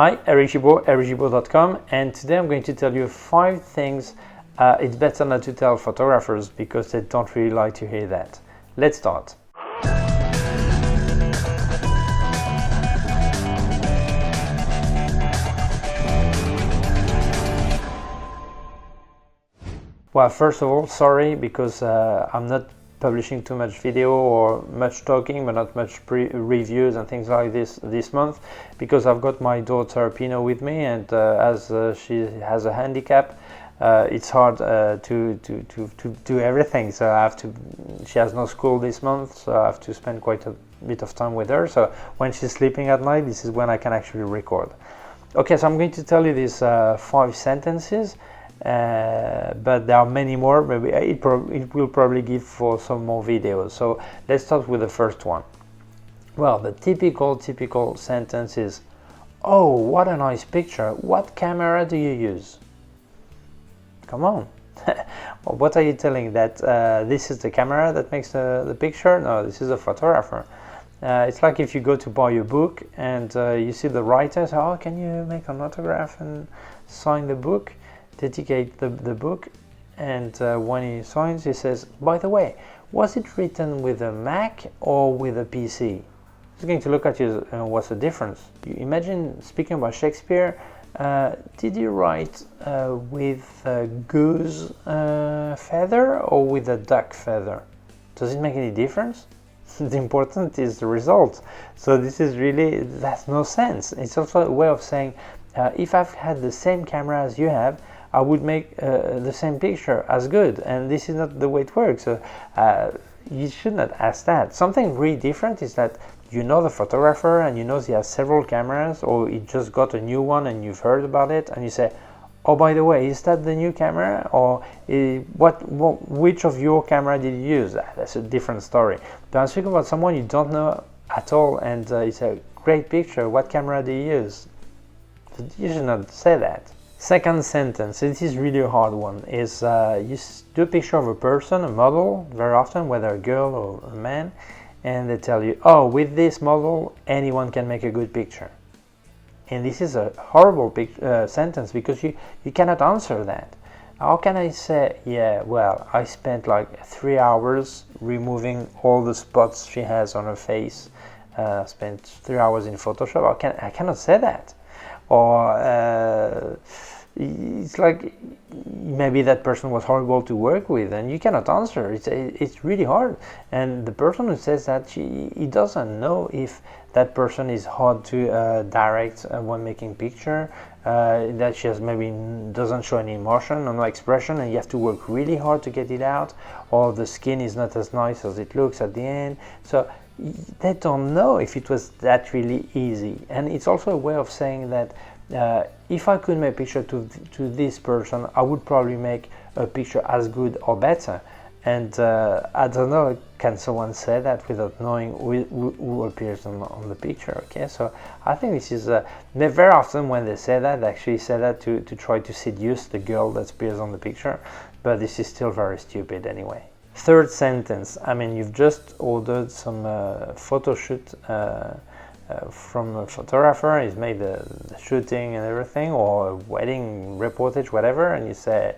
Hi, Eric Gimbal, ericgimbal.com, and today I'm going to tell you 5 things it's better not to tell photographers because they don't really like to hear that. Let's start. Well, first of all, sorry because I'm not publishing too much video or much talking, but not much reviews and things like this month, because I've got my daughter Pino with me, and as she has a handicap, it's hard to do everything. So I have to. She has no school this month, so I have to spend quite a bit of time with her. So when she's sleeping at night, this is when I can actually record. Okay, so I'm going to tell you these 5 sentences. But there are many more. Maybe it will probably give for some more videos. So let's start with the first one. Well, the typical sentence is, "Oh, what a nice picture! What camera do you use?" Come on. Well, what are you telling? That this is the camera that makes the picture? No, this is a photographer. It's like if you go to buy a book and you see the writer say, "Oh, can you make an autograph and sign the book?" Dedicate the book, and when he signs, he says, "By the way, was it written with a Mac or with a PC?" He's going to look at you, what's the difference? You imagine speaking about Shakespeare, did you write with a goose feather or with a duck feather? Does it make any difference? The important is the result. So this is really, that's no sense. It's also a way of saying, if I've had the same camera as you have, I would make the same picture as good, and this is not the way it works. So you should not ask that. Something really different is that you know the photographer and you know he has several cameras, or he just got a new one and you've heard about it, and you say, "Oh, by the way, is that the new camera?" Or which of your camera did you use? That's a different story. But I'm speaking about someone you don't know at all, and it's a great picture. What camera do you use? You should not say that. Second sentence, this is really a hard one, is you do a picture of a person, a model, very often, whether a girl or a man, and they tell you, "Oh, with this model, anyone can make a good picture." And this is a horrible sentence, because you cannot answer that. How can I say, "Yeah, well, I spent like 3 hours removing all the spots she has on her face, spent 3 hours in Photoshop"? I cannot say that. Or it's like maybe that person was horrible to work with, and you cannot answer. It's really hard. And the person who says that, he doesn't know if that person is hard to direct when making picture, that she has maybe doesn't show any emotion or no expression, and you have to work really hard to get it out, or the skin is not as nice as it looks at the end. So they don't know if it was that really easy. And it's also a way of saying that if I could make a picture to this person, I would probably make a picture as good or better. And I don't know, can someone say that without knowing who appears on the picture? Okay, so I think this is very often when they say that, they actually say that to try to seduce the girl that appears on the picture, but this is still very stupid anyway. Third sentence, I mean, you've just ordered some photo shoot from a photographer. He's made the shooting and everything, or a wedding reportage, whatever, and you say,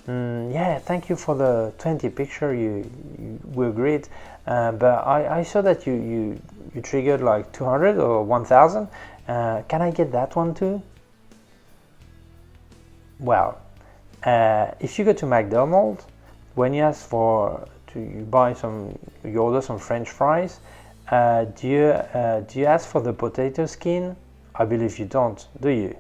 "Yeah, thank you for the 20 picture, we agreed, but I saw that you triggered like 200 or 1000. Can I get that one too?" Well, if you go to McDonald's, when you ask you order some French fries, do you ask for the potato skin? I believe you don't, do you?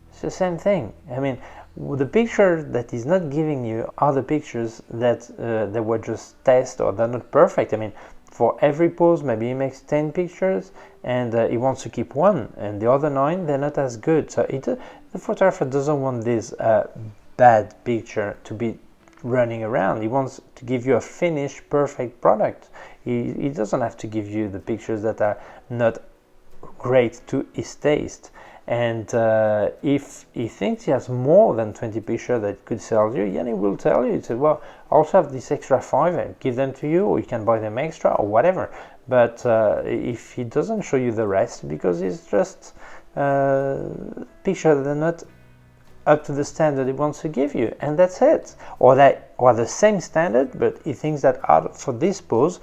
It's the same thing. I mean, the picture that he's not giving you are the pictures that they were just test, or they're not perfect. I mean, for every pose, maybe he makes 10 pictures, and he wants to keep one, and the other 9, they're not as good. So the photographer doesn't want this bad picture to be running around. He wants to give you a finished, perfect product. He doesn't have to give you the pictures that are not great to his taste. And if he thinks he has more than 20 pictures that could sell you, then he will tell you. He said, "Well, I also have this extra 5 and give them to you, or you can buy them extra or whatever." But if he doesn't show you the rest because he's just pictures that are not up to the standard he wants to give you, and that's it. Or the same standard, but he thinks that for this pose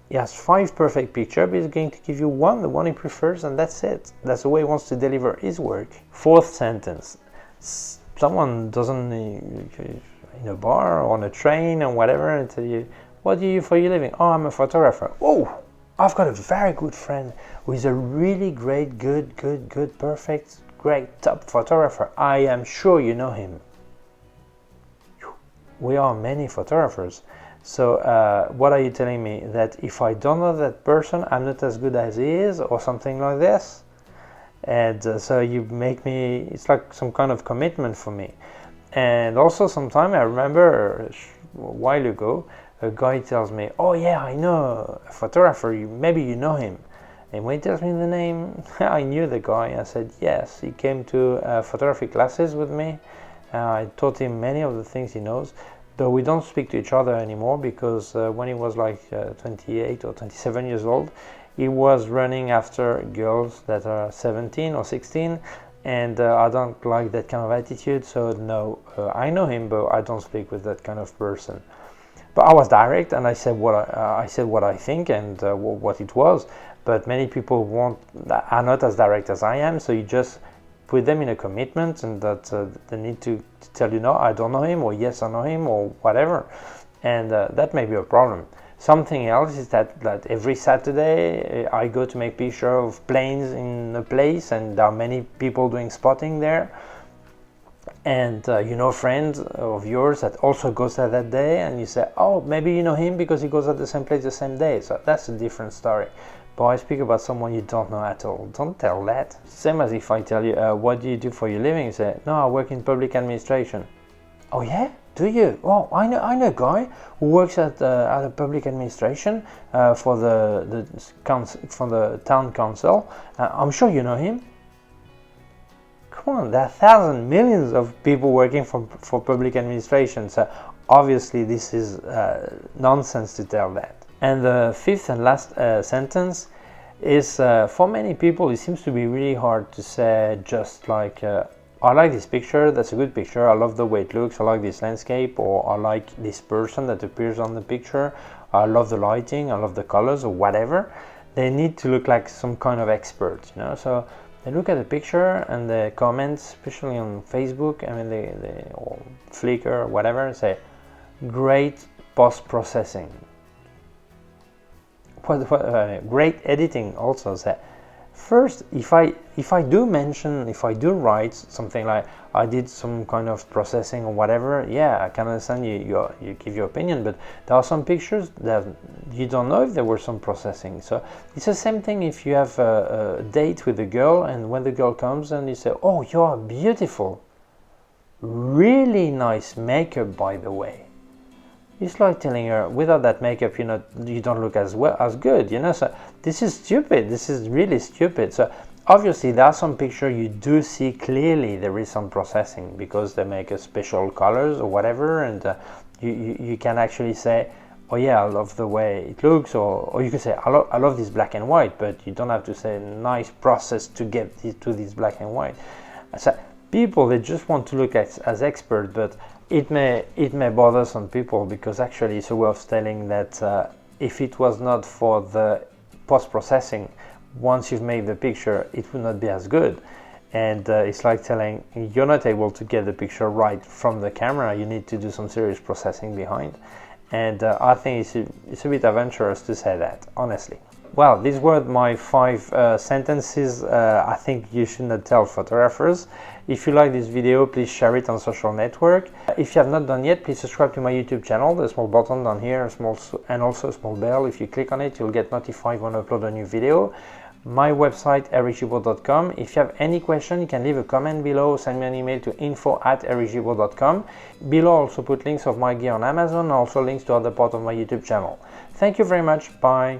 he has 5 perfect pictures, but he's going to give you the one he prefers, and that's it. That's the way he wants to deliver his work. 4th sentence. Someone doesn't, in a bar or on a train or whatever, and tell you, what do you do for your living? Oh, I'm a photographer. Oh, I've got a very good friend who is a really great, good, perfect, great, top photographer. I am sure you know him. We are many photographers. So what are you telling me? That if I don't know that person, I'm not as good as he is, or something like this? And so you make me, it's like some kind of commitment for me. And also sometime I remember a while ago, a guy tells me, oh yeah, I know a photographer, maybe you know him. And when he tells me the name, I knew the guy. I said, yes, he came to photography classes with me. I taught him many of the things he knows, but we don't speak to each other anymore because when he was like 28 or 27 years old, he was running after girls that are 17 or 16, and I don't like that kind of attitude, so no, I know him, but I don't speak with that kind of person. But I was direct, and I said what I think and what it was. But many people are not as direct as I am, so you just put them in a commitment, and that they need to tell you, no, I don't know him, or yes, I know him, or whatever, and that may be a problem. Something else is that every Saturday I go to make pictures of planes in a place, and there are many people doing spotting there. And you know a friend of yours that also goes there that day, and you say, oh, maybe you know him because he goes at the same place the same day. So that's a different story. But I speak about someone you don't know at all. Don't tell that. Same as if I tell you, what do you do for your living? You say, no, I work in public administration. Oh yeah? Do you? Oh, I know a guy who works at a public administration for the town council. I'm sure you know him. Come on, there are thousands, millions of people working for public administration, so obviously this is nonsense to tell that. And the 5th and last sentence is, for many people it seems to be really hard to say just like, I like this picture, that's a good picture, I love the way it looks, I like this landscape, or I like this person that appears on the picture, I love the lighting, I love the colors, or whatever. They need to look like some kind of expert, you know, so they look at the picture and the comments, especially on Facebook, I mean, or Flickr or whatever, say, great post-processing. Great editing also. Say, first, if I do write something like I did some kind of processing or whatever, yeah, I can understand you give your opinion, but there are some pictures that you don't know if there were some processing. So it's the same thing if you have a date with a girl, and when the girl comes and you say, oh, you are beautiful, really nice makeup, by the way. It's like telling her, without that makeup, you don't look as good, you know. So this is stupid. This is really stupid. So obviously, there are some pictures you do see clearly there is some processing because they make a special colors or whatever, and you can actually say, oh yeah, I love the way it looks, or you can say, I love this black and white, but you don't have to say nice process to get to this black and white. So people, they just want to look as expert, but it may bother some people because actually it's a way of telling that if it was not for the post-processing, once you've made the picture, it would not be as good. And it's like telling you're not able to get the picture right from the camera, you need to do some serious processing behind. And I think it's a bit adventurous to say that, honestly. Well, these were my 5 sentences I think you should not tell photographers. If you like this video, please share it on social network. If you have not done yet, please subscribe to my YouTube channel. There's a small button down here, and also a small bell. If you click on it, you'll get notified when I upload a new video. My website, ericgimbal.com. If you have any question, you can leave a comment below, send me an email to info@ericgimbal.com. Below, I also put links of my gear on Amazon, and also links to other parts of my YouTube channel. Thank you very much. Bye.